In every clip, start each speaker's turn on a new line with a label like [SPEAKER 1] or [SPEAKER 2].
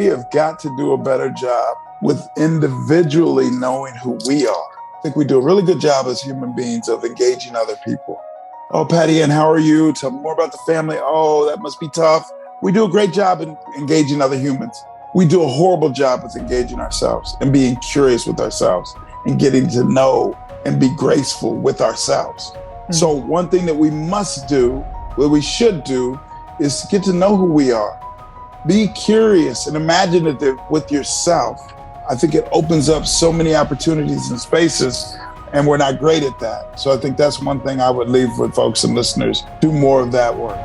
[SPEAKER 1] we have got to do a better job with individually knowing who we are. I think we do a really good job as human beings of engaging other people. Oh, Patty Ann, how are you? Tell me more about the family. Oh, that must be tough. We do a great job in engaging other humans. We do a horrible job with engaging ourselves and being curious with ourselves and getting to know and be graceful with ourselves. Mm-hmm. So one thing that we must do, what we should do, is get to know who we are. Be curious and imaginative with yourself. I think it opens up so many opportunities and spaces, and we're not great at that. So I think that's one thing I would leave with folks and listeners. Do more of that work.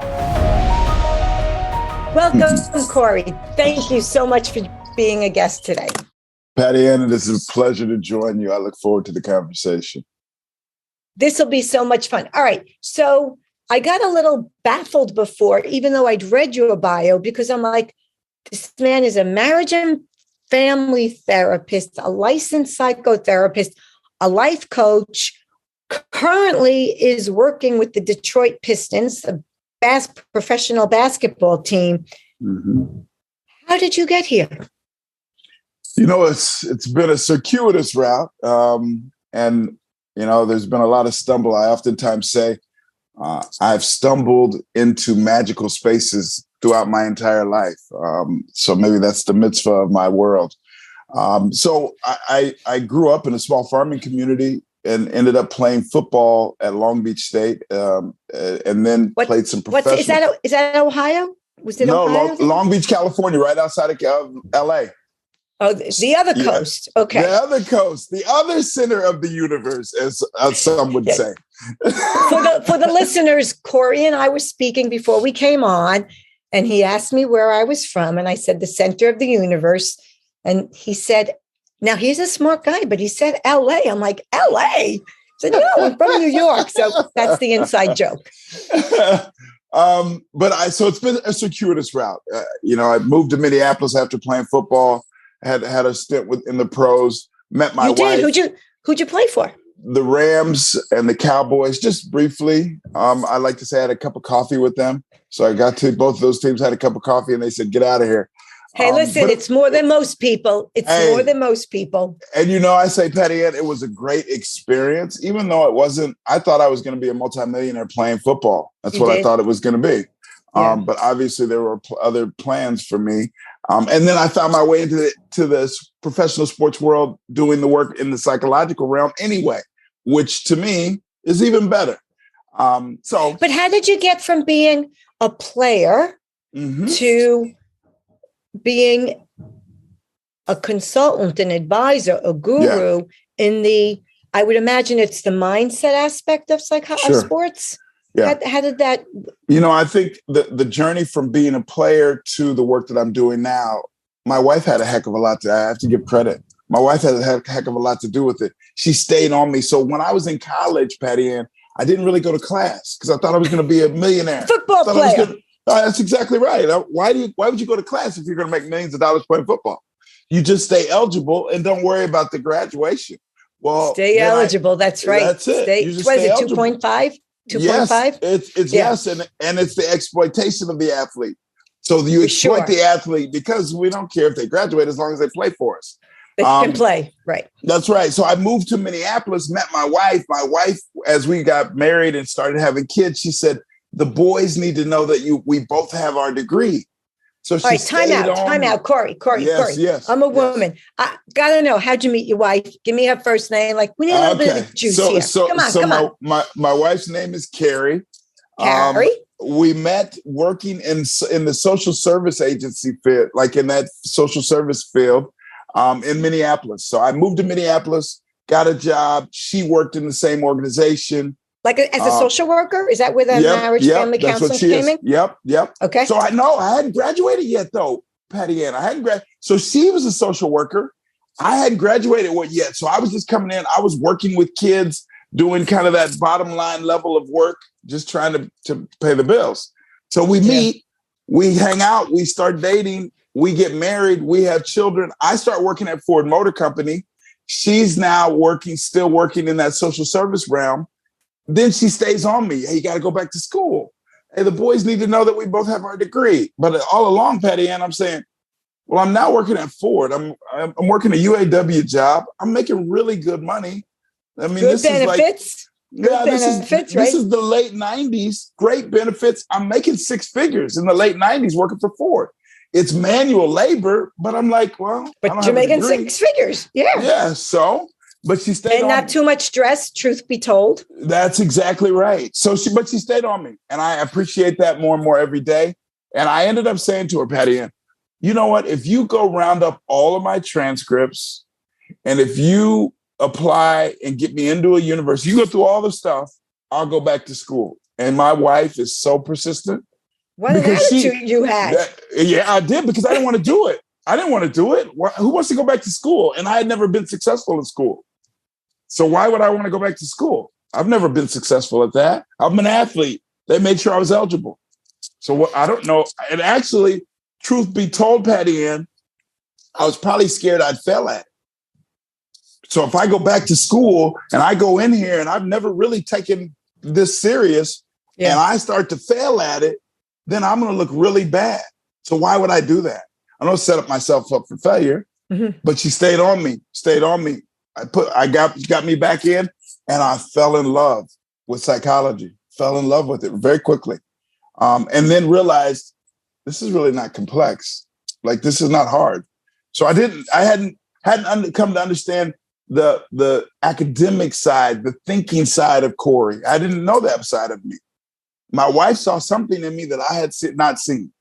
[SPEAKER 2] Welcome, Corey. Thank you so much for being a guest today.
[SPEAKER 1] Patty Ann, it is a pleasure to join you. I look forward to the conversation.
[SPEAKER 2] This will be so much fun. All right. So I got a little baffled before, even though I'd read your bio, because I'm like, this man is a marriage and family therapist, a licensed psychotherapist, a life coach, currently is working with the Detroit Pistons, a professional basketball team. Mm-hmm. How did you get here?
[SPEAKER 1] You know, it's been a circuitous route. And, you know, there's been a lot of stumble. I oftentimes say I've stumbled into magical spaces throughout my entire life. So maybe that's the mitzvah of my world. So I grew up in a small farming community and ended up playing football at Long Beach State, and then played some professional.
[SPEAKER 2] Is that Ohio? Was it Ohio?
[SPEAKER 1] No, Long Beach, California, right outside of L.A.
[SPEAKER 2] Oh, the other coast. Yeah. Okay.
[SPEAKER 1] The other coast, the other center of the universe, as some would say.
[SPEAKER 2] For the listeners, Corey and I were speaking before we came on, and he asked me where I was from, and I said the center of the universe, and he said, now he's a smart guy, but he said L.A. I'm like, L.A.? He said, no, I'm from New York. So that's the inside joke.
[SPEAKER 1] So it's been a circuitous route. You know, I moved to Minneapolis after playing football. Had a stint in the pros. Met my wife.
[SPEAKER 2] Who'd you play for?
[SPEAKER 1] The Rams and the Cowboys, just briefly. I like to say I had a cup of coffee with them. So I got to both of those teams, had a cup of coffee, and they said, get out of here.
[SPEAKER 2] Hey, listen, it's more than most people. More than most people.
[SPEAKER 1] And, you know, I say, Patty Ann, it was a great experience, even though it wasn't. I thought I was going to be a multimillionaire playing football. That's what I thought it was going to be. Yeah. But obviously there were other plans for me. And then I found my way into the professional sports world, doing the work in the psychological realm anyway, which to me is even better. But how did you get from being a player to being a consultant, an advisor, a guru I would imagine it's the mindset aspect of sports? Yeah. How did that? You know, I think the journey from being a player to the work that I'm doing now, my wife had a heck of a lot I have to give credit. My wife had a heck of a lot to do with it. She stayed on me. So when I was in college, Patty Ann, I didn't really go to class because I thought I was going to be a millionaire.
[SPEAKER 2] Football player.
[SPEAKER 1] That's exactly right. Why would you go to class if you're going to make millions of dollars playing football? You just stay eligible and don't worry about the graduation. Well,
[SPEAKER 2] stay eligible. That's right.
[SPEAKER 1] That's it.
[SPEAKER 2] Was it 2.5? 2.5?
[SPEAKER 1] Yes, yes, and it's the exploitation of the athlete. So you exploit the athlete because we don't care if they graduate as long as they play for us.
[SPEAKER 2] They can play, right?
[SPEAKER 1] That's right. So I moved to Minneapolis, met my wife. My wife, as we got married and started having kids, she said, the boys need to know that we both have our degree. So she
[SPEAKER 2] time out, Corey.
[SPEAKER 1] Yes,
[SPEAKER 2] I'm a woman. I gotta know, how'd you meet your wife? Give me her first name. Like, we need a little bit of juice here. Come on.
[SPEAKER 1] My wife's name is Carrie.
[SPEAKER 2] Carrie?
[SPEAKER 1] We met working in the social service agency field, like in that social service field in Minneapolis. So I moved to Minneapolis, got a job. She worked in the same organization.
[SPEAKER 2] Like as a social worker? Is that where the marriage family counseling came in?
[SPEAKER 1] Yep.
[SPEAKER 2] Okay.
[SPEAKER 1] So I hadn't graduated yet, though, Patty Ann. I hadn't graduated. So she was a social worker. I hadn't graduated yet. So I was just coming in. I was working with kids, doing kind of that bottom line level of work, just trying to pay the bills. So we meet, we hang out, we start dating, we get married, we have children. I start working at Ford Motor Company. She's now still working in that social service realm. Then she stays on me. Hey, you got to go back to school. Hey, the boys need to know that we both have our degree. But all along, Patty Ann, I'm saying, Well, I'm now working at Ford. I'm working a UAW job. I'm making really good money. I mean,
[SPEAKER 2] good
[SPEAKER 1] this
[SPEAKER 2] benefits.
[SPEAKER 1] is like, yeah,
[SPEAKER 2] benefits,
[SPEAKER 1] this is the late 90s. Great benefits. I'm making six figures in the late 90s working for Ford. It's manual labor, but I'm like, well,
[SPEAKER 2] but you're making six figures. Yeah.
[SPEAKER 1] Yeah. So, but she stayed
[SPEAKER 2] and
[SPEAKER 1] on
[SPEAKER 2] not too much stress, truth be told.
[SPEAKER 1] That's exactly right. So she stayed on me, and I appreciate that more and more every day. And I ended up saying to her, Patty Ann, you know what? If you go round up all of my transcripts, and if you apply and get me into a university, you go through all the stuff, I'll go back to school. And my wife is so persistent.
[SPEAKER 2] What an attitude you had.
[SPEAKER 1] Yeah, I did, because I didn't want to do it. I didn't want to do it. Who wants to go back to school? And I had never been successful in school. So why would I want to go back to school? I've never been successful at that. I'm an athlete. They made sure I was eligible. So I don't know. And actually, truth be told, Patty Ann, I was probably scared I'd fail at it. So if I go back to school and I go in here and I've never really taken this serious, and I start to fail at it, then I'm going to look really bad. So why would I do that? I don't set up myself up for failure. Mm-hmm. But she stayed on me. Got me back in, and I fell in love with psychology. Fell in love with it very quickly, and then realized this is really not complex. Like, this is not hard. So I hadn't come to understand the academic side, the thinking side of Corey. I didn't know that side of me. My wife saw something in me that I had not seen.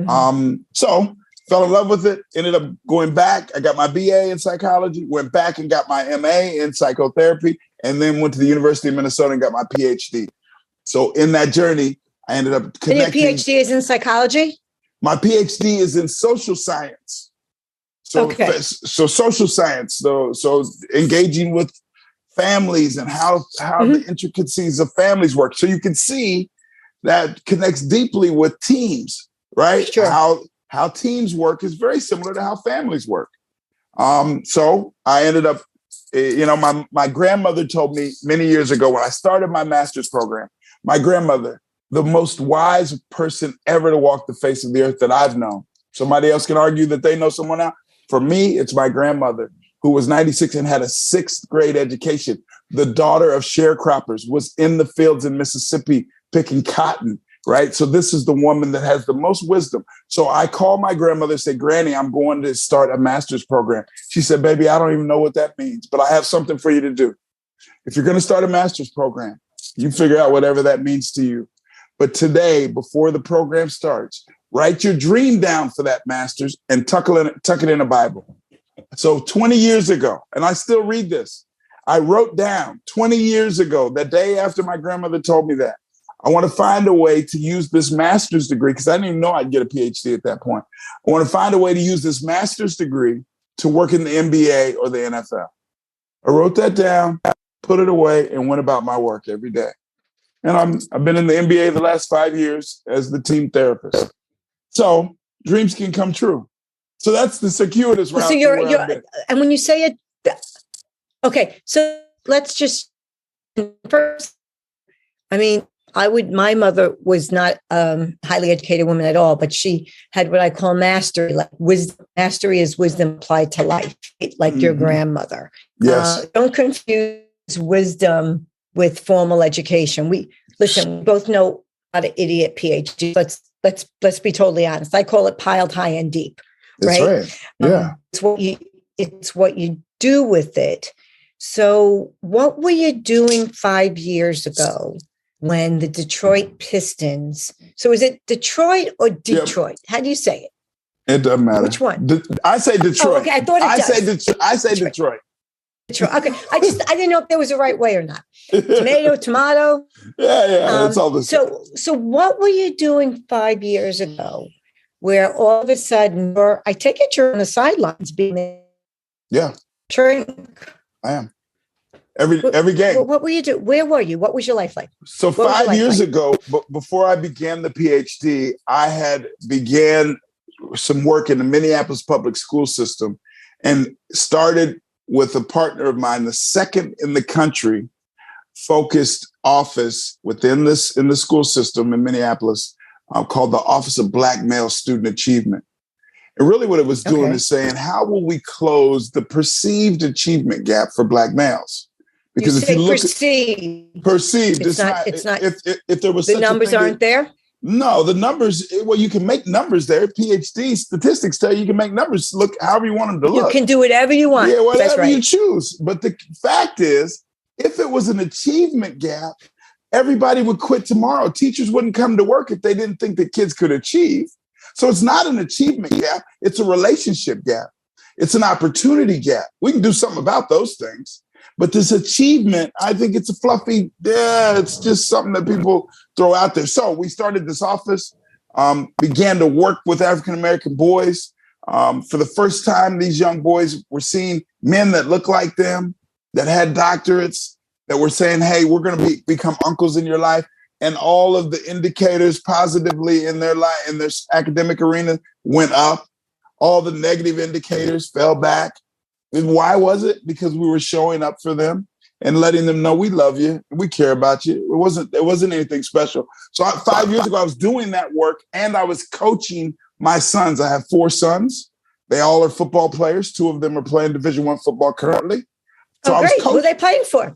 [SPEAKER 1] Mm-hmm. So fell in love with it, ended up going back. I got my BA in psychology, went back and got my MA in psychotherapy, and then went to the University of Minnesota and got my PhD. So in that journey, I ended up connecting.
[SPEAKER 2] And your PhD is in psychology?
[SPEAKER 1] My PhD is in social science. So,
[SPEAKER 2] okay.
[SPEAKER 1] So social science, so engaging with families and how mm-hmm. the intricacies of families work. So you can see that connects deeply with teams, right?
[SPEAKER 2] Sure.
[SPEAKER 1] How teams work is very similar to how families work. So I ended up, my grandmother told me many years ago when I started my master's program, my grandmother, the most wise person ever to walk the face of the earth that I've known. Somebody else can argue that they know someone else. For me, it's my grandmother, who was 96 and had a 6th grade education. The daughter of sharecroppers, was in the fields in Mississippi picking cotton, right? So this is the woman that has the most wisdom. So I called my grandmother and said, Granny, I'm going to start a master's program. She said, baby, I don't even know what that means, but I have something for you to do. If you're going to start a master's program, you figure out whatever that means to you. But today, before the program starts, write your dream down for that master's and tuck it in a Bible. So 20 years ago, and I still read this, I wrote down 20 years ago, the day after my grandmother told me that, I want to find a way to use this master's degree, because I didn't even know I'd get a PhD at that point. I want to find a way to use this master's degree to work in the NBA or the NFL. I wrote that down, put it away, and went about my work every day. And I've been in the NBA the last 5 years as the team therapist. So dreams can come true. So that's the circuitous route.
[SPEAKER 2] So and when you say it, okay, so let's just first, I mean, my mother was not a highly educated woman at all, but she had what I call mastery. Like wisdom. Mastery is wisdom applied to life, like your grandmother.
[SPEAKER 1] Yes.
[SPEAKER 2] Don't confuse wisdom with formal education. We both know about an idiot PhD. Let's be totally honest. I call it piled high and deep.
[SPEAKER 1] That's right. Yeah.
[SPEAKER 2] It's what you do with it. So what were you doing 5 years ago when the Detroit Pistons? So is it Detroit or Detroit? Yep. How do you say it?
[SPEAKER 1] It doesn't matter.
[SPEAKER 2] Which one?
[SPEAKER 1] I say Detroit.
[SPEAKER 2] Oh, okay, I thought it does.
[SPEAKER 1] I say Detroit.
[SPEAKER 2] Okay, I didn't know if there was a right way or not. Tomato.
[SPEAKER 1] Yeah, it's all the same.
[SPEAKER 2] So what were you doing 5 years ago, where all of a sudden I take it you're on the sidelines being there?
[SPEAKER 1] Yeah, I am. Every game.
[SPEAKER 2] What were you doing? Where were you? What was your life like?
[SPEAKER 1] So 5 years ago, before I began the PhD, I had began some work in the Minneapolis public school system and started with a partner of mine, the second in the country focused office in the school system in Minneapolis called the Office of Black Male Student Achievement. And really what it was doing is saying, how will we close the perceived achievement gap for Black males? Because if you look perceived, it's not if there was
[SPEAKER 2] the numbers aren't there.
[SPEAKER 1] No, the numbers, well, you can make numbers there. PhD statistics tell you can make numbers look however you want them to look.
[SPEAKER 2] You can do whatever you want.
[SPEAKER 1] Yeah, whatever you choose. But the fact is, if it was an achievement gap, everybody would quit tomorrow. Teachers wouldn't come to work if they didn't think that kids could achieve. So it's not an achievement gap. It's a relationship gap. It's an opportunity gap. We can do something about those things. But this achievement, I think it's a fluffy, it's just something that people throw out there. So we started this office, began to work with African-American boys. For the first time, these young boys were seeing men that looked like them, that had doctorates, that were saying, hey, we're going to become uncles in your life. And all of the indicators positively in their life, in their academic arena, went up. All the negative indicators fell back. And why was it? Because we were showing up for them and letting them know we love you, we care about you. It wasn't anything special. So 5 years ago, I was doing that work and I was coaching my sons. I have 4 sons. They all are football players. 2 of them are playing Division I football currently. So
[SPEAKER 2] great. Who are they playing for?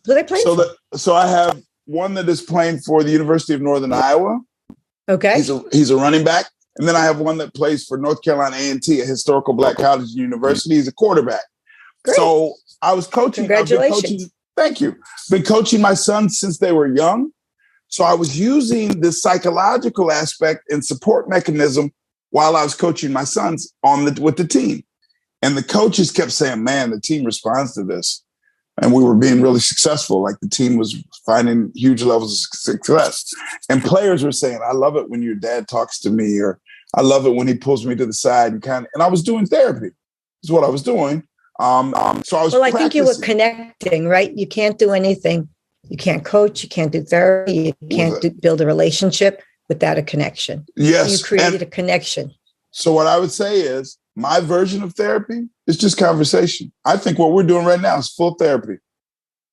[SPEAKER 1] So I have one that is playing for the University of Northern Iowa.
[SPEAKER 2] Okay.
[SPEAKER 1] He's a running back. And then I have one that plays for North Carolina A&T, a historical Black college and university. He's a quarterback. Great. So I was coaching.
[SPEAKER 2] Congratulations.
[SPEAKER 1] Thank you. Been coaching my sons since they were young. So I was using the psychological aspect and support mechanism while I was coaching my sons with the team. And the coaches kept saying, man, the team responds to this. And we were being really successful. Like the team was finding huge levels of success. And players were saying, I love it when your dad talks to me, or I love it when he pulls me to the side and I was doing therapy. Is what I was doing. So I was
[SPEAKER 2] I think you were connecting, right? You can't do anything. You can't coach. You can't do therapy. You can't build a relationship without a connection.
[SPEAKER 1] Yes.
[SPEAKER 2] You created a connection.
[SPEAKER 1] So what I would say is my version of therapy is just conversation. I think what we're doing right now is full therapy.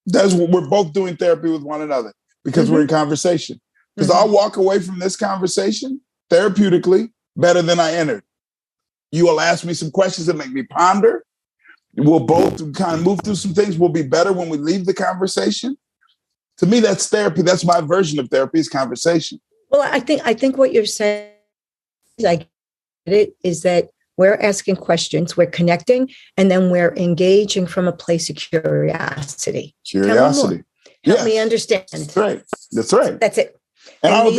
[SPEAKER 1] That's what we're both doing therapy with one another because we're in conversation. Because I'll walk away from this conversation therapeutically better than I entered. You will ask me some questions that make me ponder. We'll both kind of move through some things. We'll be better when we leave the conversation. To me, that's therapy. That's my version of therapy is conversation.
[SPEAKER 2] Well, I think what you're saying is that we're asking questions, we're connecting, and then we're engaging from a place of curiosity.
[SPEAKER 1] Curiosity.
[SPEAKER 2] Help me understand.
[SPEAKER 1] That's right. That's right.
[SPEAKER 2] That's it.
[SPEAKER 1] And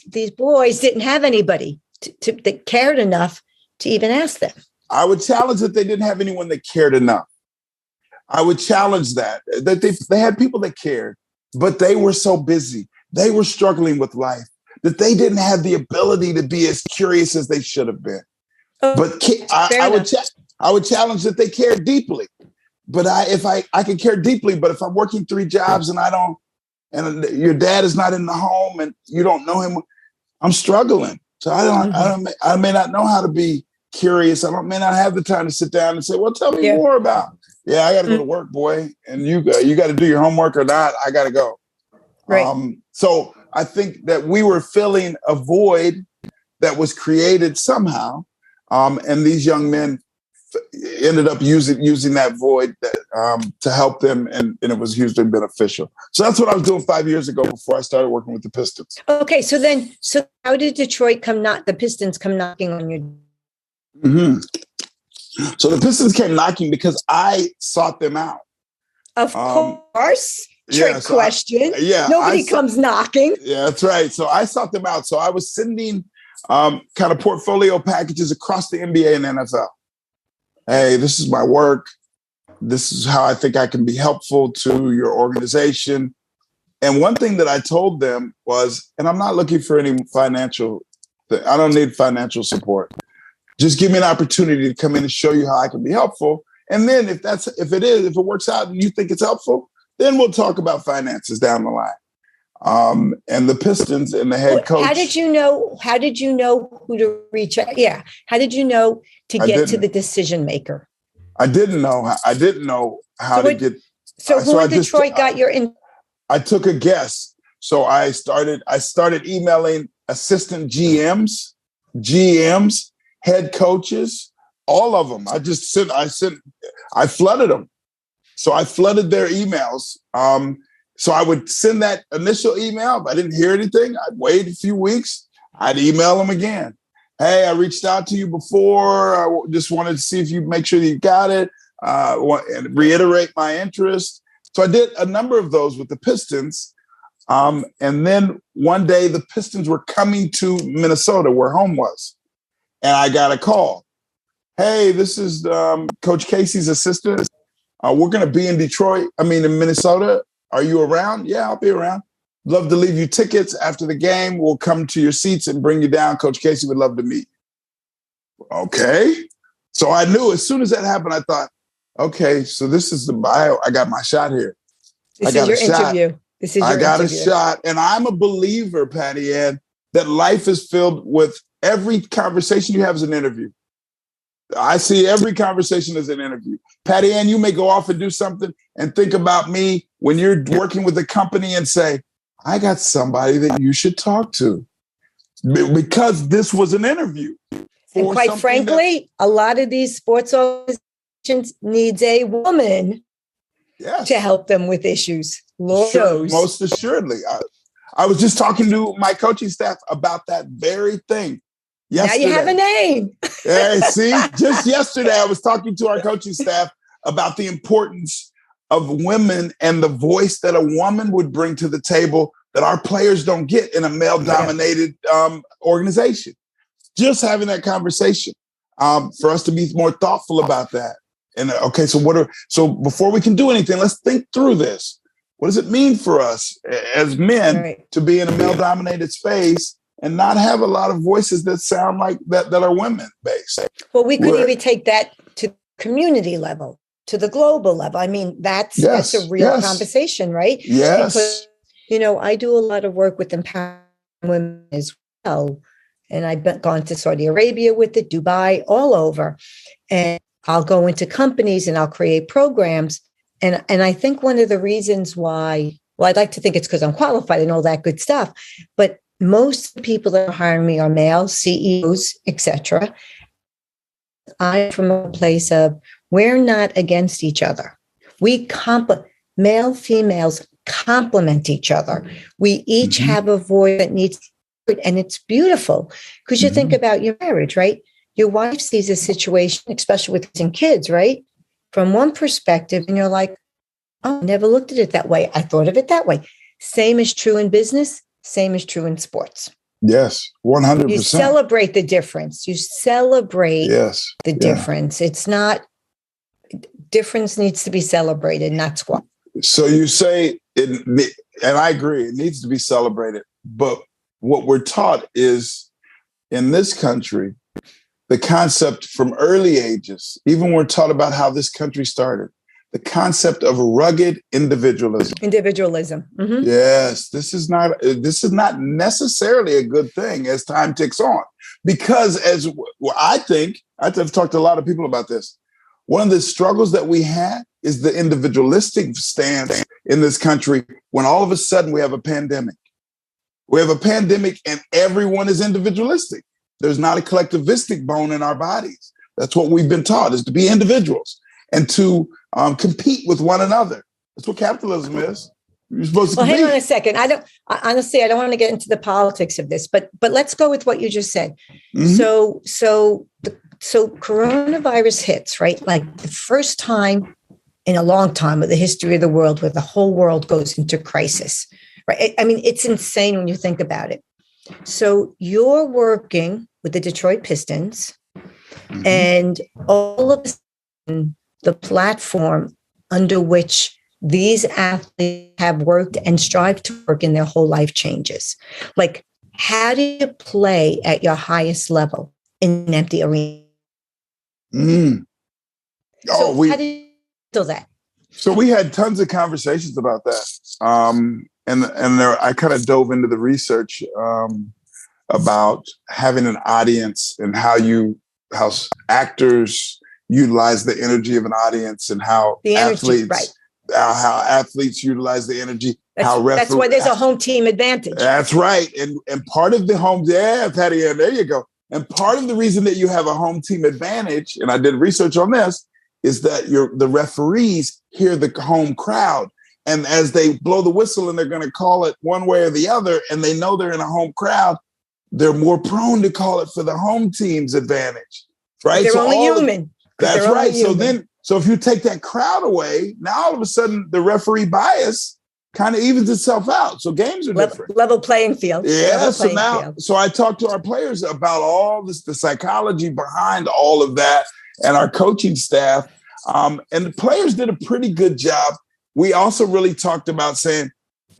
[SPEAKER 2] these boys didn't have anybody that cared enough to even ask them.
[SPEAKER 1] I would challenge that they didn't have anyone that cared enough. I would challenge that they had people that cared, but they were so busy. They were struggling with life that they didn't have the ability to be as curious as they should have been. But I would challenge that they cared deeply. But if I can care deeply, but if I'm working 3 jobs and and your dad is not in the home and you don't know him, I'm struggling. So I may not know how to be curious. May not have the time to sit down and say, well, tell me more about. Yeah, I got to go to work, boy. And you got to do your homework or not. I got to go.
[SPEAKER 2] Right.
[SPEAKER 1] So I think that we were filling a void that was created somehow. And these young men ended up using that void to help them. And it was hugely beneficial. So that's what I was doing 5 years ago before I started working with the Pistons.
[SPEAKER 2] Okay. So how did Detroit the Pistons come knocking on your door?
[SPEAKER 1] Mm-hmm. So the Pistons came knocking because I sought them out.
[SPEAKER 2] Of course. Trick question. Nobody comes knocking.
[SPEAKER 1] Yeah, that's right. So I sought them out. So I was sending kind of portfolio packages across the NBA and NFL. Hey, this is my work. This is how I think I can be helpful to your organization. And one thing that I told them was, and I'm not looking for any financial, I don't need financial support. Just give me an opportunity to come in and show you how I can be helpful. And then if it works out and you think it's helpful, then we'll talk about finances down the line. And the Pistons and the head coach.
[SPEAKER 2] How did you know who to reach out? Yeah. How did you know to get to the decision maker?
[SPEAKER 1] I didn't know how to get.
[SPEAKER 2] So who in Detroit got your in?
[SPEAKER 1] I took a guess. So I started emailing assistant GMs, head coaches, all of them. I flooded them. So I flooded their emails. So I would send that initial email. If I didn't hear anything, I'd wait a few weeks. I'd email them again. Hey, I reached out to you before. I just wanted to see if you make sure that you got it and reiterate my interest. So I did a number of those with the Pistons. And then one day the Pistons were coming to Minnesota where home was. And I got a call. Hey, this is Coach Casey's assistant. We're going to be in in Minnesota. Are you around? Yeah, I'll be around. Love to leave you tickets after the game. We'll come to your seats and bring you down. Coach Casey would love to meet you. Okay. So I knew as soon as that happened, I thought, okay, so this is the bio. I got my shot here.
[SPEAKER 2] This is your interview.
[SPEAKER 1] I got a shot. And I'm a believer, Patty Ann, that life is filled with every conversation you have is an interview. I see every conversation as an interview. Patty Ann, you may go off and do something and think about me when you're working with a company and say, I got somebody that you should talk to because this was an interview.
[SPEAKER 2] And quite frankly, a lot of these sports organizations needs a woman to help them with issues.
[SPEAKER 1] Most assuredly. I was just talking to my coaching staff about that very thing. Yesterday.
[SPEAKER 2] Now you have a name.
[SPEAKER 1] Yeah, see, just yesterday I was talking to our coaching staff about the importance of women and the voice that a woman would bring to the table that our players don't get in a male-dominated organization. Just having that conversation for us to be more thoughtful about that. And okay, so before we can do anything, let's think through this. What does it mean for us as men to be in a male-dominated space and not have a lot of voices that sound like that are women-based?
[SPEAKER 2] Well, we could even take that to community level, to the global level. I mean, that's a real conversation, right?
[SPEAKER 1] Yes.
[SPEAKER 2] Because, I do a lot of work with empowering women as well. And I've gone to Saudi Arabia with it, Dubai, all over. And I'll go into companies and I'll create programs. And I think one of the reasons why, I'd like to think it's because I'm qualified and all that good stuff, but most people that are hiring me are male, CEOs, etc. I'm from a place of we're not against each other. Male, females complement each other. We each have a voice that needs, and it's beautiful because you think about your marriage, right? Your wife sees a situation, especially with kids, right? From one perspective, and you're like, oh, I never looked at it that way. I thought of it that way. Same is true in business. Same is true in sports.
[SPEAKER 1] Yes, 100%.
[SPEAKER 2] You celebrate the difference. You celebrate the difference. It's not, difference needs to be celebrated, not squat.
[SPEAKER 1] So you say, and I agree, it needs to be celebrated. But what we're taught is in this country, the concept from early ages, even we're taught about how this country started, the concept of rugged individualism.
[SPEAKER 2] Mm-hmm.
[SPEAKER 1] Yes, this is not necessarily a good thing as time ticks on, because I've talked to a lot of people about this. One of the struggles that we had is the individualistic stance in this country when all of a sudden we have a pandemic. We have a pandemic and everyone is individualistic. There's not a collectivistic bone in our bodies. That's what we've been taught, is to be individuals and to compete with one another. That's what capitalism is. You're supposed to compete.
[SPEAKER 2] Hang on a second. I don't want to get into the politics of this, but let's go with what you just said. Mm-hmm. So coronavirus hits, right? Like the first time in a long time of the history of the world where the whole world goes into crisis, right? I mean, it's insane when you think about it. So you're working with the Detroit Pistons, and all of a sudden, the platform under which these athletes have worked and strive to work in their whole life changes. Like, how do you play at your highest level in an empty arena? How do you do that?
[SPEAKER 1] So we had tons of conversations about that. And there, I kind of dove into the research about having an audience and how actors utilize the energy of an audience, and how athletes utilize the energy.
[SPEAKER 2] That's why there's a home team advantage.
[SPEAKER 1] That's right. And part of the home, Patty, there you go. And part of the reason that you have a home team advantage, and I did research on this, is that the referees hear the home crowd. And as they blow the whistle and they're going to call it one way or the other, and they know they're in a home crowd, they're more prone to call it for the home team's advantage, right?
[SPEAKER 2] They're only human.
[SPEAKER 1] That's right. So if you take that crowd away, now all of a sudden the referee bias kind of evens itself out. So games are different.
[SPEAKER 2] Level playing field.
[SPEAKER 1] Yeah. So I talked to our players about all this, the psychology behind all of that, and our coaching staff. And the players did a pretty good job. We also really talked about saying,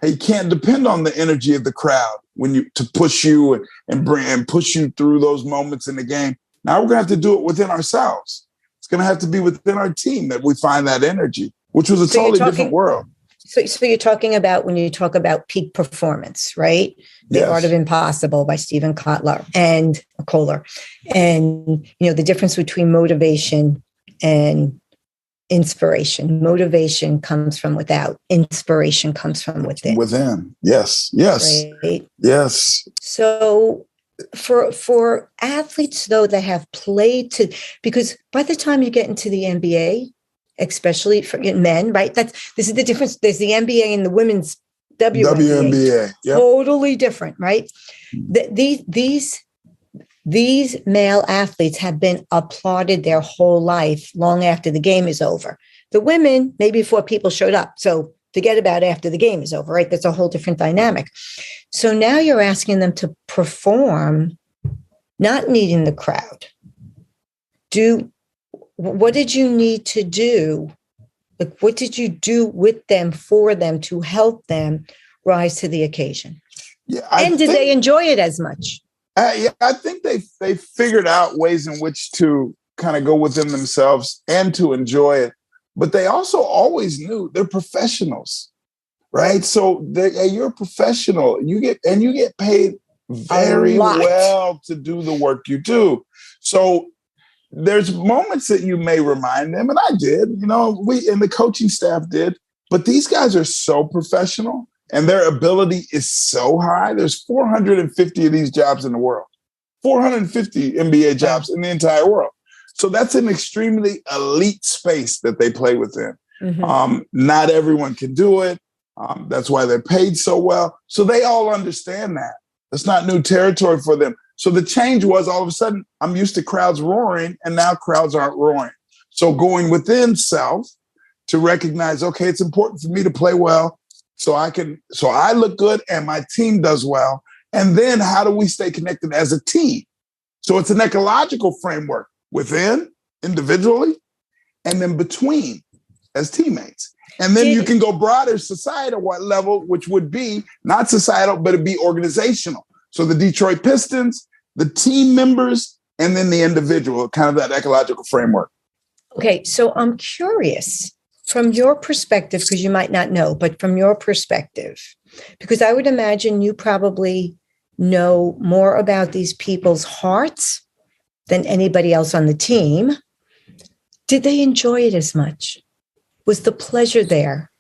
[SPEAKER 1] hey, you can't depend on the energy of the crowd to push you and push you through those moments in the game. Now we're going to have to do it within ourselves. It's going to have to be within our team that we find that energy, which was a totally different world.
[SPEAKER 2] So you're talking about, when you talk about peak performance, right? The Art of Impossible by Stephen Kohler, and the difference between motivation and inspiration. Motivation comes from without. Inspiration comes from within.
[SPEAKER 1] Within. Yes.
[SPEAKER 2] Right?
[SPEAKER 1] Yes.
[SPEAKER 2] So for athletes, though, that have played because by the time you get into the NBA, especially for men, right? This is the difference. There's the NBA and the women's WNBA. Yep. Totally different, right? These male athletes have been applauded their whole life, long after the game is over. The women, maybe before people showed up. So forget about after the game is over, right? That's a whole different dynamic. So now you're asking them to perform, not needing the crowd. What did you need to do? Like, what did you do with them, for them, to help them rise to the occasion? Yeah, did they enjoy it as much?
[SPEAKER 1] I think they figured out ways in which to kind of go within themselves and to enjoy it. But they also always knew they're professionals, right? So you're a professional. You get paid very well to do the work you do. So there's moments that you may remind them, and I did, we and the coaching staff did, but these guys are so professional. And their ability is so high. There's 450 of these jobs in the world, 450 NBA jobs in the entire world. So that's an extremely elite space that they play within. Mm-hmm. Not everyone can do it. That's why they're paid so well. So they all understand that. It's not new territory for them. So the change was, all of a sudden, I'm used to crowds roaring, and now crowds aren't roaring. So going within self to recognize, okay, it's important for me to play well, so I look good and my team does well. And then how do we stay connected as a team? So it's an ecological framework within, individually, and then between as teammates. And then you can go broader societal level, which would be not societal, but it'd be organizational. So the Detroit Pistons, the team members, and then the individual, kind of that ecological framework.
[SPEAKER 2] Okay, so I'm curious. From your perspective, because you might not know, but from your perspective, because I would imagine you probably know more about these people's hearts than anybody else on the team. Did they enjoy it as much? Was the pleasure there?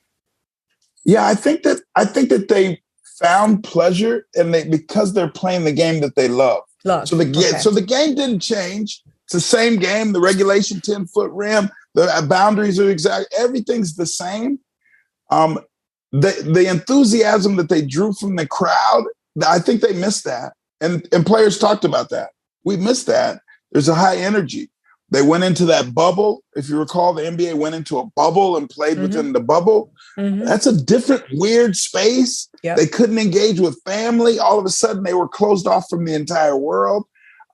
[SPEAKER 1] Yeah, I think that they found pleasure, and because they're playing the game that they love. So the game didn't change. It's the same game. The regulation 10-foot rim. The boundaries are exact. Everything's the same. The enthusiasm that they drew from the crowd, I think they missed that. And players talked about that. We missed that. There's a high energy. They went into that bubble. If you recall, the NBA went into a bubble and played within the bubble. Mm-hmm. That's a different, weird space. Yep. They couldn't engage with family. All of a sudden, they were closed off from the entire world.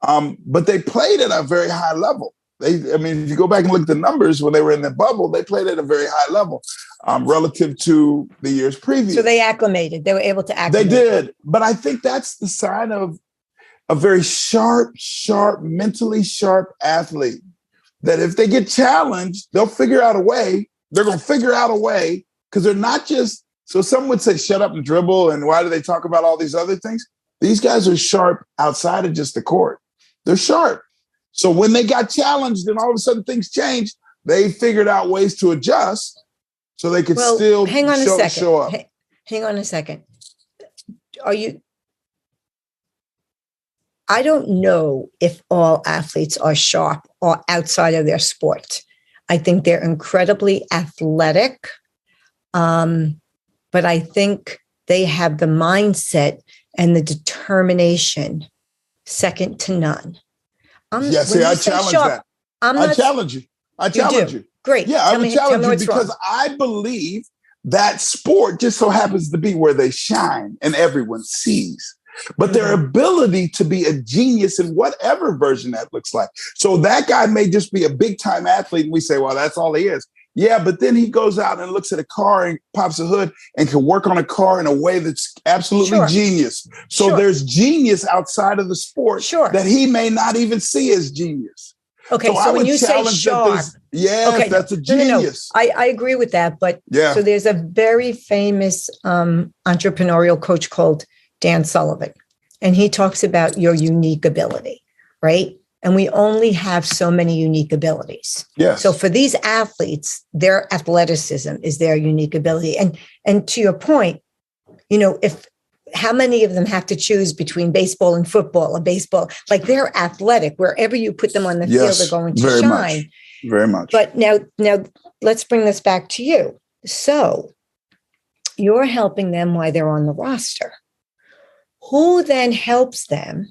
[SPEAKER 1] But they played at a very high level. If you go back and look at the numbers when they were in the bubble, they played at a very high level relative to the years previous.
[SPEAKER 2] So they acclimated. They were able to acclimate.
[SPEAKER 1] They did. But I think that's the sign of a very sharp, mentally sharp athlete, that if they get challenged, they'll figure out a way. They're going to figure out a way, because they're not just, so some would say shut up and dribble, and why do they talk about all these other things? These guys are sharp outside of just the court. They're sharp. So when they got challenged and all of a sudden things changed, they figured out ways to adjust so they could still show up. Hang
[SPEAKER 2] on a second. I don't know if all athletes are sharp or outside of their sport. I think they're incredibly athletic, but I think they have the mindset and the determination second to none.
[SPEAKER 1] I challenge that. I challenge you. I challenge you.
[SPEAKER 2] Great.
[SPEAKER 1] Yeah, I would challenge you because I believe that sport just so happens to be where they shine and everyone sees. But their ability to be a genius in whatever version that looks like. So that guy may just be a big time athlete and we say, well, that's all he is. Yeah, but then he goes out and looks at a car and pops a hood and can work on a car in a way that's absolutely genius. So there's genius outside of the sport that he may not even see as genius.
[SPEAKER 2] Okay, so when you say sharp,
[SPEAKER 1] that's a genius.
[SPEAKER 2] No. I agree with that. But so there's a very famous entrepreneurial coach called Dan Sullivan, and he talks about your unique ability, right? And we only have so many unique abilities.
[SPEAKER 1] Yes.
[SPEAKER 2] So for these athletes, their athleticism is their unique ability. And to your point, if how many of them have to choose between baseball and football or baseball, like they're athletic, wherever you put them on the field, they're going to shine.
[SPEAKER 1] Very much.
[SPEAKER 2] But now let's bring this back to you. So you're helping them while they're on the roster. Who then helps them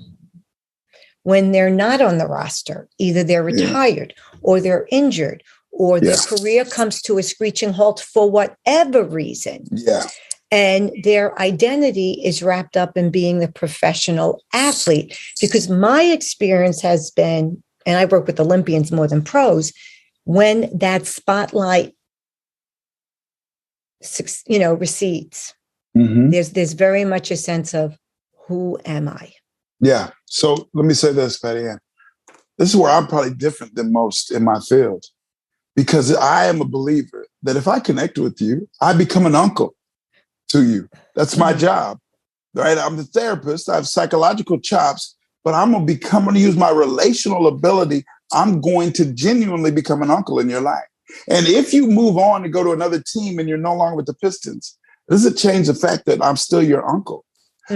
[SPEAKER 2] when they're not on the roster? Either they're retired or they're injured or their career comes to a screeching halt for whatever reason.
[SPEAKER 1] Yeah.
[SPEAKER 2] And their identity is wrapped up in being the professional athlete. Because my experience has been, and I work with Olympians more than pros, when that spotlight, recedes, there's very much a sense of, who am I?
[SPEAKER 1] Yeah. So let me say this, Patty Ann. This is where I'm probably different than most in my field, because I am a believer that if I connect with you, I become an uncle to you. That's my job, right? I'm the therapist. I have psychological chops, but I'm going to use my relational ability. I'm going to genuinely become an uncle in your life. And if you move on and go to another team and you're no longer with the Pistons, does it change the fact that I'm still your uncle?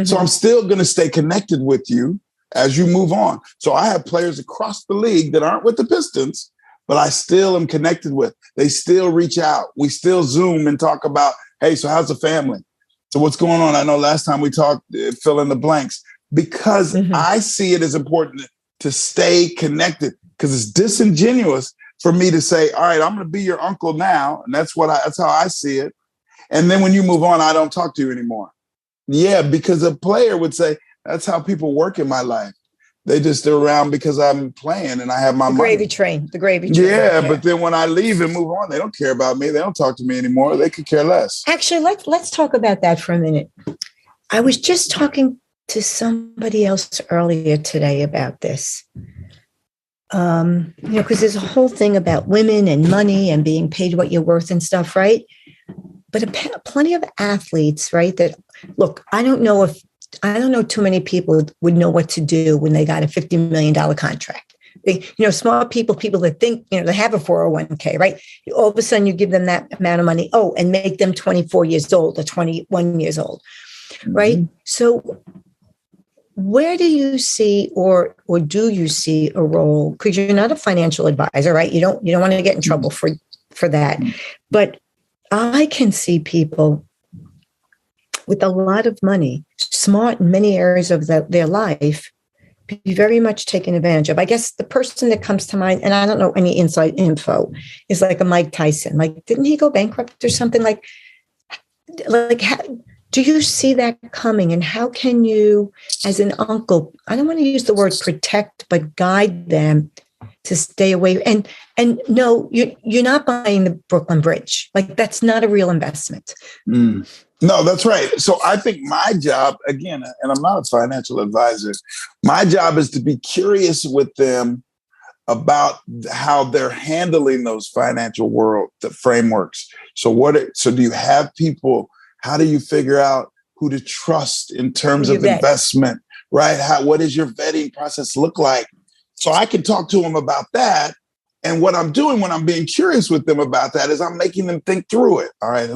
[SPEAKER 1] So I'm still going to stay connected with you as you move on. So I have players across the league that aren't with the Pistons, but I still am connected with. They still reach out. We still Zoom and talk about, hey, so how's the family? So what's going on? I know last time we talked, fill in the blanks, because I see it as important to stay connected, because it's disingenuous for me to say, all right, I'm going to be your uncle now. And that's how I see it. And then when you move on, I don't talk to you anymore. Yeah, because a player would say, that's how people work in my life. They're around because I'm playing and I have my money.
[SPEAKER 2] The gravy train.
[SPEAKER 1] Yeah, but then when I leave and move on, they don't care about me. They don't talk to me anymore. They could care less.
[SPEAKER 2] Actually, let's talk about that for a minute. I was just talking to somebody else earlier today about this. Because there's a whole thing about women and money and being paid what you're worth and stuff, right? But plenty of athletes, right? That look, I don't know too many people would know what to do when they got a $50 million contract. They, smart people that think, they have a 401k, right? All of a sudden you give them that amount of money. Oh, and make them 24 years old or 21 years old, right? So where do you see, or do you see a role? Because you're not a financial advisor, right? You don't want to get in trouble for that. But I can see people with a lot of money, smart in many areas of their life, be very much taken advantage of. I guess the person that comes to mind, and I don't know any inside info, is like a Mike Tyson. Like, didn't he go bankrupt or something? Like how, do you see that coming? And how can you, as an uncle, I don't want to use the word protect, but guide them to stay away? And no, you're not buying the Brooklyn Bridge. Like, that's not a real investment.
[SPEAKER 1] No, that's right. So I think my job, again, and I'm not a financial advisor, my job is to be curious with them about how they're handling those financial the frameworks. So do you have people, how do you figure out who to trust in terms of investment, right? What does your vetting process look like? So I can talk to them about that. And what I'm doing when I'm being curious with them about that is I'm making them think through it. All right,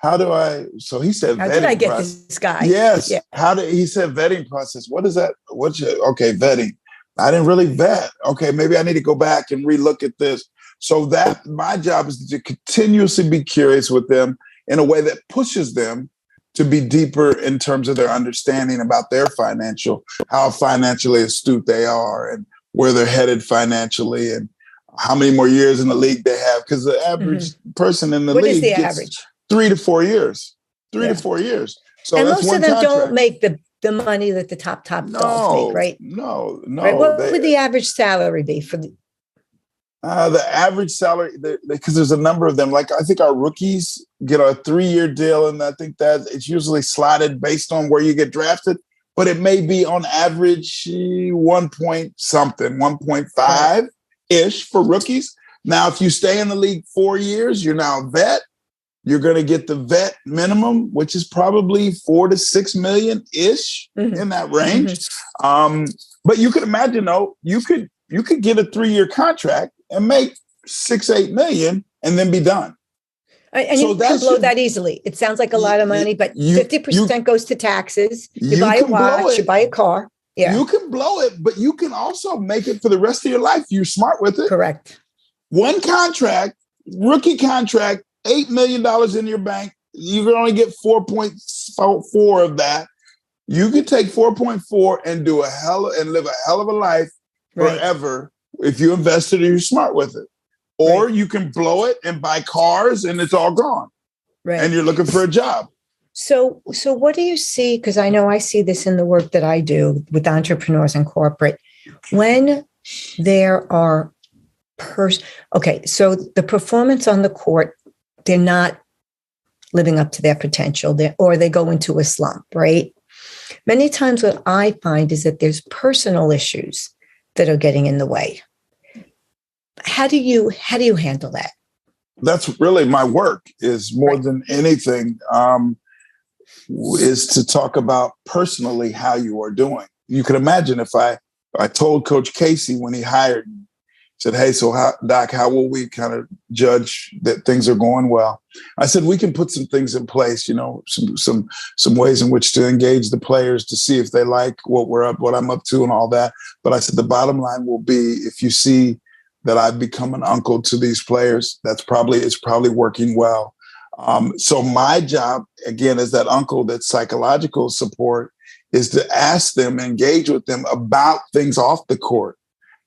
[SPEAKER 1] how do I, so he said,
[SPEAKER 2] how did I get this guy?
[SPEAKER 1] Yes. Yeah. He said vetting process. What is that? Okay, vetting. I didn't really vet. Okay, maybe I need to go back and relook at this. So that my job is to continuously be curious with them in a way that pushes them to be deeper in terms of their understanding about their how financially astute they are and where they're headed financially and how many more years in the league they have. Because the average person in the league
[SPEAKER 2] is the
[SPEAKER 1] gets
[SPEAKER 2] average?
[SPEAKER 1] 3 to 4 years. 3 to 4 years. So
[SPEAKER 2] and
[SPEAKER 1] that's
[SPEAKER 2] most of them
[SPEAKER 1] contract.
[SPEAKER 2] Don't make the money that the top dogs make, right?
[SPEAKER 1] No.
[SPEAKER 2] Right? What would the average salary be for the
[SPEAKER 1] average salary? Because there's a number of them. Like I think our rookies get a 3-year deal, and I think that it's usually slotted based on where you get drafted. But it may be on average 1.5 ish for rookies. Now, if you stay in the league 4 years, you're now a vet. You're going to get the vet minimum, which is probably 4 to 6 million ish in that range. But you could imagine, though, you could get a 3-year contract and make 6-8 million and then be done.
[SPEAKER 2] And so you can blow that easily. It sounds like a lot of money, but 50% goes to taxes. You buy a watch, you buy a car. Yeah.
[SPEAKER 1] You can blow it, but you can also make it for the rest of your life. You're smart with it.
[SPEAKER 2] Correct.
[SPEAKER 1] One contract, rookie contract, $8 million in your bank. You can only get 4.4 of that. You could take 4.4 and live a hell of a life forever if you invested and you're smart with it. Or you can blow it and buy cars and it's all gone. Right. And you're looking for a job.
[SPEAKER 2] So what do you see? Because I know I see this in the work that I do with entrepreneurs and corporate. When there are so the performance on the court, they're not living up to their potential, or they go into a slump, right? Many times what I find is that there's personal issues that are getting in the way. How do you handle that?
[SPEAKER 1] That's really my work, is more than anything, is to talk about personally how you are doing. You can imagine if I told Coach Casey when he hired me, said, hey, so Doc, how will we kind of judge that things are going well? I said, we can put some things in place, some ways in which to engage the players to see if they like what I'm up to and all that. But I said, the bottom line will be, if you see that I've become an uncle to these players, it's probably working well. So my job, again, as that uncle, that psychological support, is to ask them, engage with them about things off the court.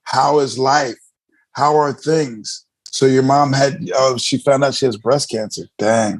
[SPEAKER 1] How is life? How are things? So your mom she found out she has breast cancer. Dang.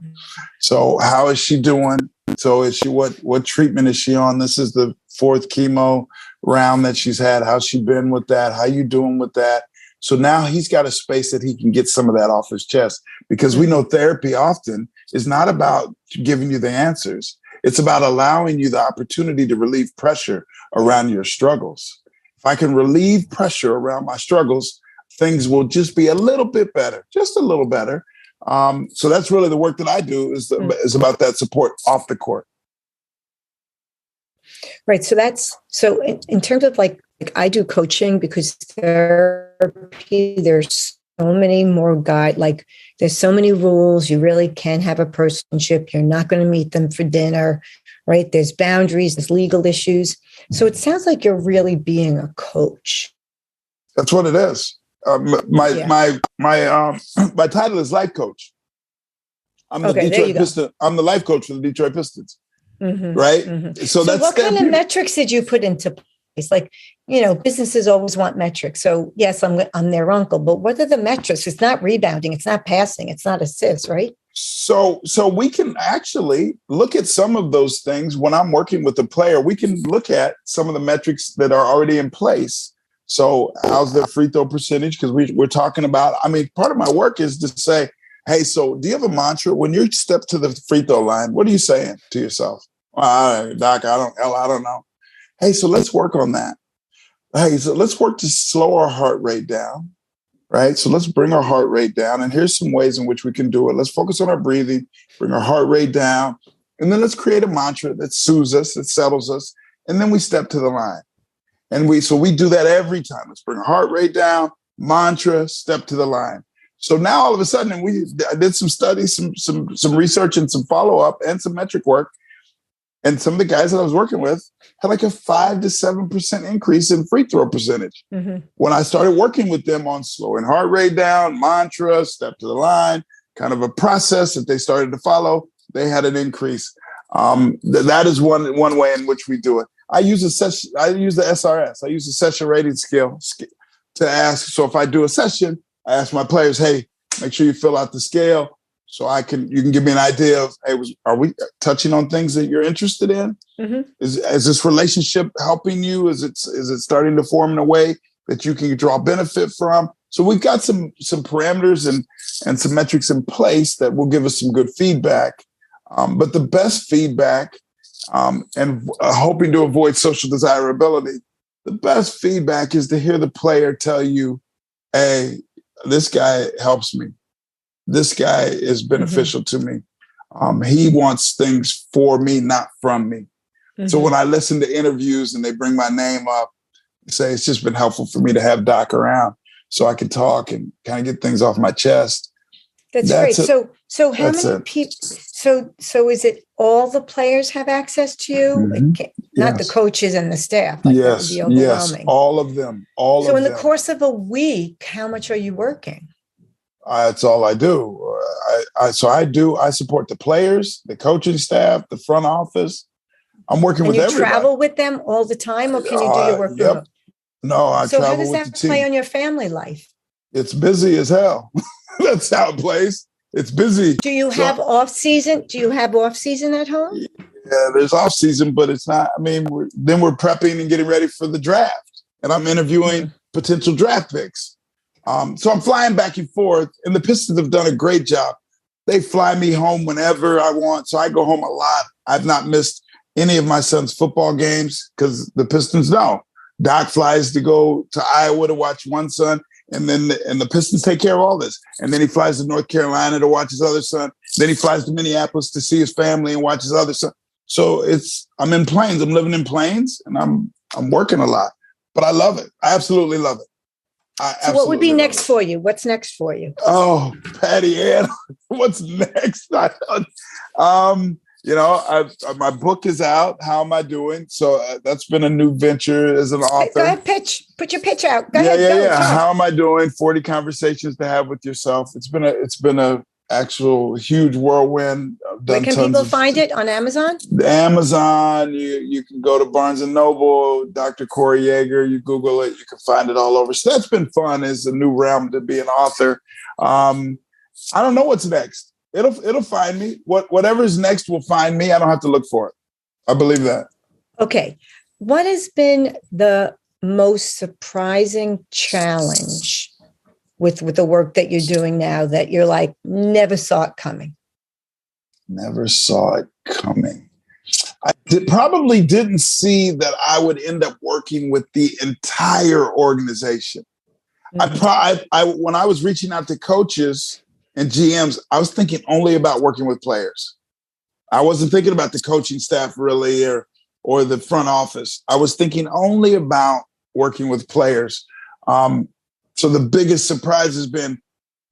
[SPEAKER 1] So how is she doing? So is she, what treatment is she on? This is the 4th chemo round that she's had. How's she been with that? How you doing with that? So now he's got a space that he can get some of that off his chest, because we know therapy often is not about giving you the answers. It's about allowing you the opportunity to relieve pressure around your struggles. If I can relieve pressure around my struggles, things will just be a little bit better, just a little better. So that's really the work that I do, is about that support off the court.
[SPEAKER 2] Right. So in terms of like I do coaching, because therapy, there's so many more there's so many rules. You really can have a personship. You're not going to meet them for dinner, right? There's boundaries, there's legal issues. So it sounds like you're really being a coach.
[SPEAKER 1] That's what it is. My title is life coach. I'm the Detroit Pistons. I'm the life coach for the Detroit Pistons. Right. Mm-hmm. So what
[SPEAKER 2] kind of metrics did you put into place? Like, businesses always want metrics. So yes, I'm their uncle, but what are the metrics? It's not rebounding. It's not passing. It's not assists, right?
[SPEAKER 1] So we can actually look at some of those things when I'm working with a player. We can look at some of the metrics that are already in place. So how's their free throw percentage? Because we're talking about, part of my work is to say, hey, so do you have a mantra? When you step to the free throw line, what are you saying to yourself? Doc, I don't know. Hey, so let's work on that. Hey, so let's work to slow our heart rate down, right? So let's bring our heart rate down. And here's some ways in which we can do it. Let's focus on our breathing, bring our heart rate down. And then let's create a mantra that soothes us, that settles us. And then we step to the line. And we do that every time. Let's bring our heart rate down, mantra, step to the line. So now all of a sudden, I did some studies, some research and some follow-up and some metric work. And some of the guys that I was working with had like a 5 to 7% increase in free throw percentage. When I started working with them on slowing heart rate down, mantra, step to the line, kind of a process that they started to follow, they had an increase. That is one way in which we do it. I use the SRS. I use the session rating scale to ask. So if I do a session, I ask my players, hey, make sure you fill out the scale so you can give me an idea of, hey, are we touching on things that you're interested in? Is this relationship helping you? Is it starting to form in a way that you can draw benefit from? So we've got some parameters and some metrics in place that will give us some good feedback. But the best feedback, and hoping to avoid social desirability, the best feedback is to hear the player tell you, hey, this guy helps me. This guy is beneficial to me. He wants things for me, not from me. So when I listen to interviews and they bring my name up, say it's just been helpful for me to have Doc around so I can talk and kind of get things off my chest.
[SPEAKER 2] That's great. So how many people? So is it all the players have access to you? Not the coaches and the staff. Like that would be overwhelming.
[SPEAKER 1] All of them.
[SPEAKER 2] So in the course of a week, how much are you working?
[SPEAKER 1] That's all I do. I support the players, the coaching staff, the front office. I'm working with everybody. You travel
[SPEAKER 2] with them all the time, or can you do your work remote?
[SPEAKER 1] No, I travel with the team. So how does that
[SPEAKER 2] play on your family life?
[SPEAKER 1] It's busy as hell. That's how it plays. It's busy.
[SPEAKER 2] Do you have off season? Do you have off season at home?
[SPEAKER 1] Yeah, there's off season, but it's not. I mean, we're prepping and getting ready for the draft, and I'm interviewing potential draft picks. So I'm flying back and forth, and the Pistons have done a great job. They fly me home whenever I want, so I go home a lot. I've not missed any of my son's football games because the Pistons know. Doc flies to go to Iowa to watch one son, and then the Pistons take care of all this. And then he flies to North Carolina to watch his other son. Then he flies to Minneapolis to see his family and watch his other son. So I'm in planes. I'm living in planes, and I'm working a lot. But I love it. I absolutely love it.
[SPEAKER 2] So what would be next for you? What's next for you?
[SPEAKER 1] Oh, Patty Ann, what's next? My book is out. How am I doing? So that's been a new venture as an author.
[SPEAKER 2] Go ahead, put your pitch out. Go ahead.
[SPEAKER 1] Yeah. How am I doing? 40 conversations to have with yourself. It's been a actual huge whirlwind.
[SPEAKER 2] Where can people find it? On Amazon?
[SPEAKER 1] Amazon. You can go to Barnes and Noble, Dr. Corey Yeager. You Google it. You can find it all over. So that's been fun. It's a new realm to be an author. I don't know what's next. It'll find me. Whatever's next will find me. I don't have to look for it. I believe that.
[SPEAKER 2] Okay. What has been the most surprising challenge with the work that you're doing now that you're like, never saw it coming?
[SPEAKER 1] Never saw it coming. I probably didn't see that I would end up working with the entire organization. When I was reaching out to coaches and GMs, I was thinking only about working with players. I wasn't thinking about the coaching staff really or the front office. I was thinking only about working with players. So the biggest surprise has been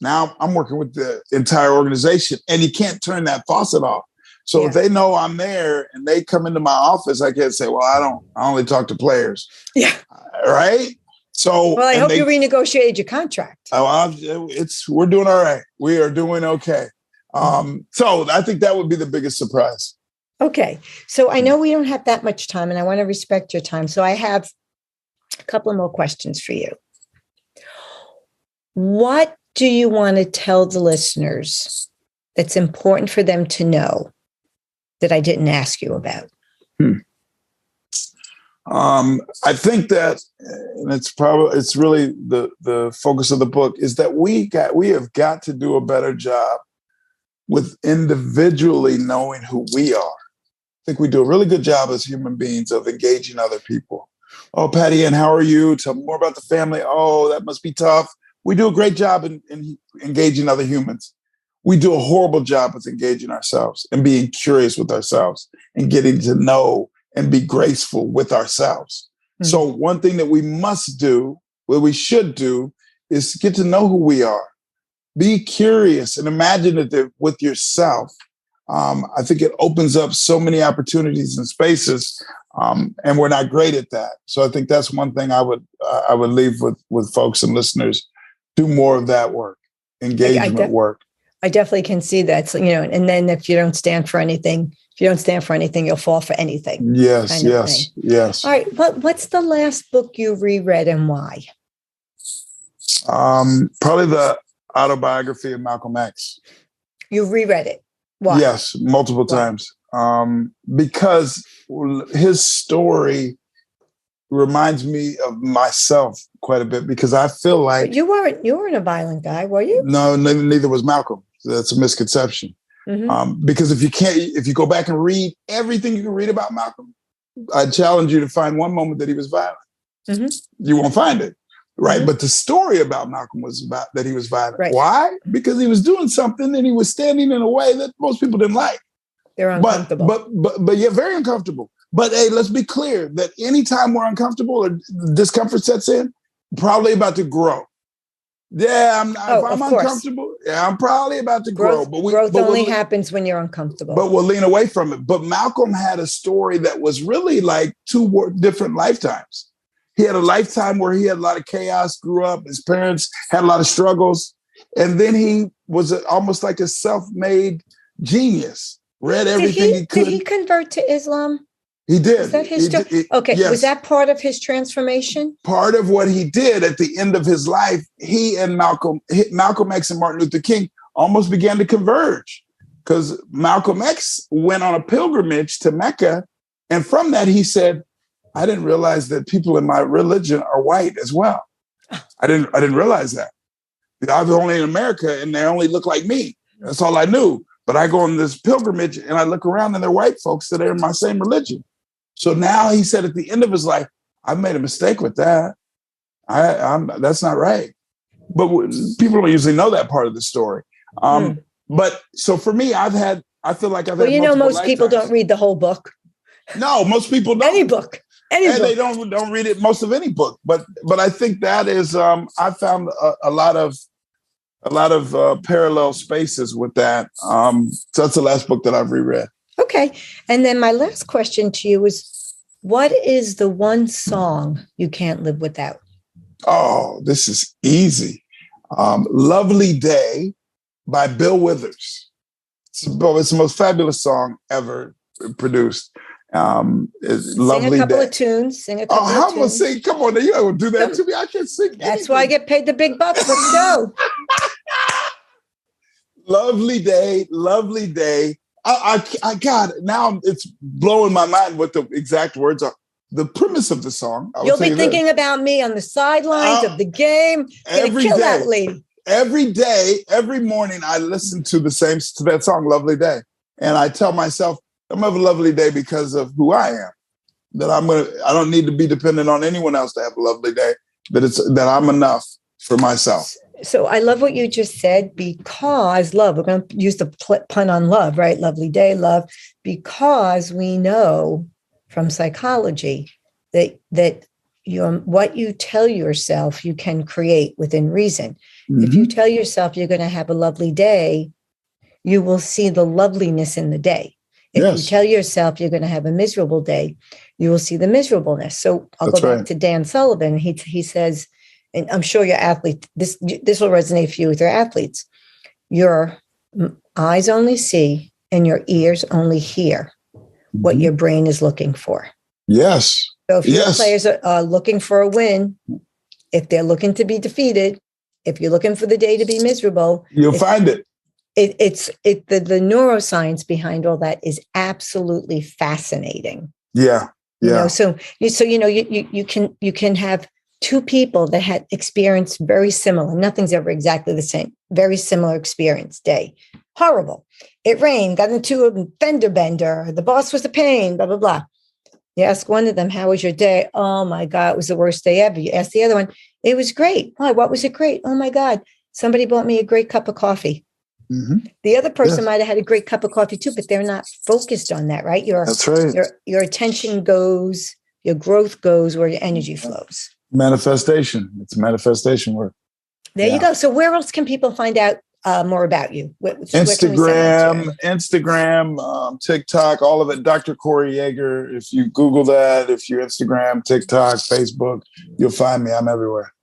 [SPEAKER 1] now I'm working with the entire organization, and you can't turn that faucet off. So if they know I'm there and they come into my office, I can't say, well, I only talk to players. Yeah. Right. So,
[SPEAKER 2] well, I hope you renegotiated your contract.
[SPEAKER 1] We're doing all right. We are doing okay. So I think that would be the biggest surprise.
[SPEAKER 2] Okay. So I know we don't have that much time, and I want to respect your time. So I have a couple more questions for you. What do you want to tell the listeners that's important for them to know that I didn't ask you about?
[SPEAKER 1] I think that, and it's really the focus of the book, is that we have got to do a better job with individually knowing who we are. I think we do a really good job as human beings of engaging other people. Oh, Patty Ann, how are you? Tell me more about the family. Oh, that must be tough. We do a great job in engaging other humans. We do a horrible job with engaging ourselves and being curious with ourselves and getting to know and be graceful with ourselves. Mm-hmm. So one thing that we must do, what we should do, is get to know who we are. Be curious and imaginative with yourself. I think it opens up so many opportunities and spaces, and we're not great at that. So I think that's one thing I would leave with folks and listeners. Do more of that work, engagement work.
[SPEAKER 2] I definitely can see that. So, and then if you don't stand for anything, you'll fall for anything.
[SPEAKER 1] Yes, yes.
[SPEAKER 2] All right. What's the last book you reread and why?
[SPEAKER 1] Probably the Autobiography of Malcolm X.
[SPEAKER 2] You reread it. Why?
[SPEAKER 1] Yes, multiple times. Because his story reminds me of myself quite a bit, because I feel like
[SPEAKER 2] but you weren't a violent guy, were you?
[SPEAKER 1] No, neither was Malcolm. That's a misconception. Mm-hmm. Because if you go back and read everything you can read about Malcolm, I challenge you to find one moment that he was violent. Mm-hmm. You won't find it. Right. Mm-hmm. But the story about Malcolm was about that he was violent. Right. Why? Because he was doing something and he was standing in a way that most people didn't like.
[SPEAKER 2] They're uncomfortable.
[SPEAKER 1] But yeah, very uncomfortable. But hey, let's be clear that anytime we're uncomfortable or discomfort sets in, probably about to grow. Yeah, if I'm uncomfortable, I'm probably about to grow.
[SPEAKER 2] Growth only happens when you're uncomfortable.
[SPEAKER 1] But we'll lean away from it. But Malcolm had a story that was really like two different lifetimes. He had a lifetime where he had a lot of chaos, grew up, his parents had a lot of struggles. And then he was almost like a self-made genius, read everything he could.
[SPEAKER 2] Did he convert to Islam?
[SPEAKER 1] He did.
[SPEAKER 2] Is that his story? Okay. Yes. Was that part of his transformation?
[SPEAKER 1] Part of what he did at the end of his life, he and Malcolm X and Martin Luther King almost began to converge, because Malcolm X went on a pilgrimage to Mecca. And from that, he said, I didn't realize that people in my religion are white as well. I didn't realize that. I was only in America and they only look like me. That's all I knew. But I go on this pilgrimage and I look around and they're white folks that are in my same religion. So now he said at the end of his life, I made a mistake with that. That's not right. But people don't usually know that part of the story. But so for me, I feel like I've had
[SPEAKER 2] most people don't read the whole book.
[SPEAKER 1] No, most people don't.
[SPEAKER 2] Any book.
[SPEAKER 1] They don't read it, most of any book. But I think that is, I found a lot of parallel spaces with that. So that's the last book that I've reread.
[SPEAKER 2] Okay. And then my last question to you is, what is the one song you can't live without?
[SPEAKER 1] Oh, this is easy. Lovely Day by Bill Withers. It's the most fabulous song ever produced. Lovely
[SPEAKER 2] Sing a couple
[SPEAKER 1] Day.
[SPEAKER 2] of tunes. Sing a couple of tunes.
[SPEAKER 1] I'm going to sing. Come on, you don't do that to me. I can't sing.
[SPEAKER 2] That's why I get paid the big bucks. Let's go.
[SPEAKER 1] Lovely Day, lovely day. I got it. Now it's blowing my mind what the exact words are. The premise of the song.
[SPEAKER 2] You'll be thinking about me on the sidelines of the game.
[SPEAKER 1] Every day. That lead. Every day, every morning, I listen to that song, Lovely Day. And I tell myself, I'm going to have a lovely day because of who I am. I don't need to be dependent on anyone else to have a lovely day. That I'm enough for myself.
[SPEAKER 2] So I love what you just said, because love, we're going to use the pun on love, right? Lovely day, love, because we know from psychology that what you tell yourself, you can create within reason. Mm-hmm. If you tell yourself you're going to have a lovely day, you will see the loveliness in the day. If you tell yourself you're going to have a miserable day, you will see the miserableness. So I'll go back to Dan Sullivan. He says, and I'm sure your athlete, this will resonate for you with your athletes. Your eyes only see and your ears only hear what your brain is looking for.
[SPEAKER 1] Yes.
[SPEAKER 2] So if your players are looking for a win, if they're looking to be defeated, if you're looking for the day to be miserable,
[SPEAKER 1] you'll find it.
[SPEAKER 2] The neuroscience behind all that is absolutely fascinating.
[SPEAKER 1] Yeah. Yeah.
[SPEAKER 2] You can have two people that had experienced very similar. Nothing's ever exactly the same. Very similar experience day. Horrible. It rained, got into a fender bender. The boss was a pain, blah, blah, blah. You ask one of them, how was your day? Oh my God, it was the worst day ever. You ask the other one, it was great. Why? What was it great? Oh my God, somebody bought me a great cup of coffee. Mm-hmm. The other person might have had a great cup of coffee too, but they're not focused on that, right?
[SPEAKER 1] That's right.
[SPEAKER 2] Your attention goes, your growth goes where your energy flows.
[SPEAKER 1] Manifestation. It's manifestation work.
[SPEAKER 2] There you go. So where else can people find out more about you?
[SPEAKER 1] Instagram, TikTok, all of it. Dr. Corey Yeager. If you Google that, if you Instagram, TikTok, Facebook, you'll find me. I'm everywhere.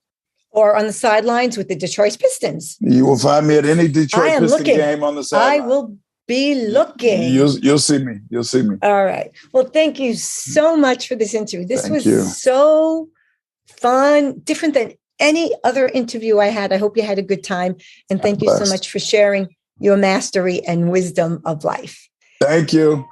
[SPEAKER 2] Or on the sidelines with the Detroit Pistons.
[SPEAKER 1] You will find me at any Detroit Piston game on the sideline.
[SPEAKER 2] I will be looking.
[SPEAKER 1] You'll see me. You'll see me.
[SPEAKER 2] All right. Well, thank you so much for this interview. This was so fun, different than any other interview I had. I hope you had a good time. And thank you so much for sharing your mastery and wisdom of life.
[SPEAKER 1] Thank you.